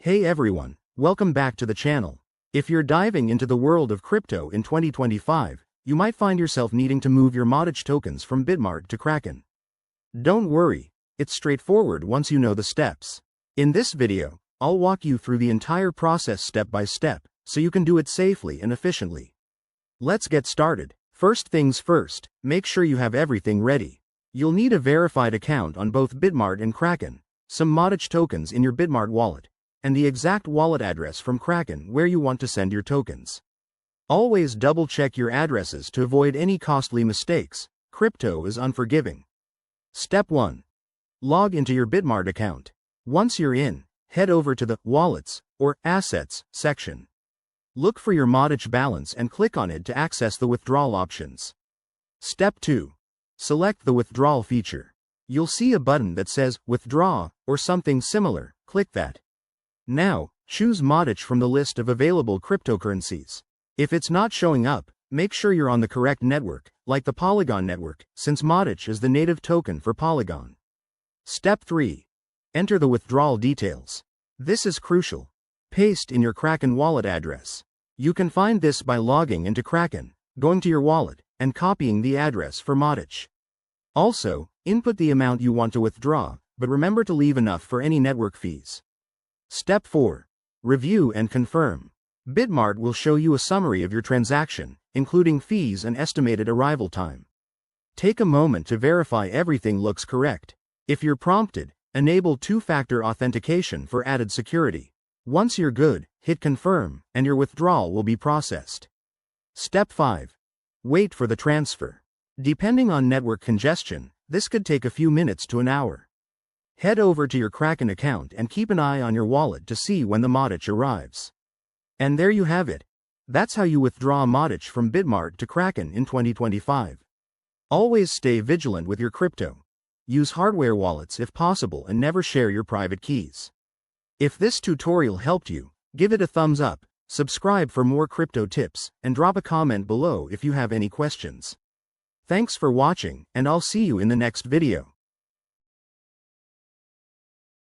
Hey everyone, welcome back to the channel. If you're diving into the world of crypto in 2025, you might find yourself needing to move your Modic tokens from Bitmart to Kraken. Don't worry, it's straightforward once you know the steps. In this video, I'll walk you through the entire process step by step, so you can do it safely and efficiently. Let's get started. First things first, make sure you have everything ready. You'll need a verified account on both Bitmart and Kraken, some Modic tokens in your Bitmart wallet, and the exact wallet address from Kraken where you want to send your tokens. Always double-check your addresses to avoid any costly mistakes. Crypto is unforgiving. Step 1. Log into your Bitmart account. Once you're in, head over to the Wallets or Assets section. Look for your Modic balance and click on it to access the withdrawal options. Step 2. Select the withdrawal feature. You'll see a button that says Withdraw or something similar. Click that. Now, choose Modic from the list of available cryptocurrencies. If it's not showing up, make sure you're on the correct network, like the Polygon network, since Modic is the native token for Polygon. Step 3. Enter the withdrawal details. This is crucial. Paste in your Kraken wallet address. You can find this by logging into Kraken, going to your wallet, and copying the address for Modic. Also, input the amount you want to withdraw, but remember to leave enough for any network fees. Step 4. Review and confirm. Bitmart will show you a summary of your transaction, including fees and estimated arrival time. Take a moment to verify everything looks correct. If you're prompted, enable two-factor authentication for added security. Once you're good, hit confirm, and your withdrawal will be processed. Step 5. Wait for the transfer. Depending on network congestion, this could take a few minutes to an hour. Head over to your Kraken account and keep an eye on your wallet to see when the Modic arrives. And there you have it. That's how you withdraw Modic from Bitmart to Kraken in 2025. Always stay vigilant with your crypto. Use hardware wallets if possible and never share your private keys. If this tutorial helped you, give it a thumbs up, subscribe for more crypto tips, and drop a comment below if you have any questions. Thanks for watching, and I'll see you in the next video.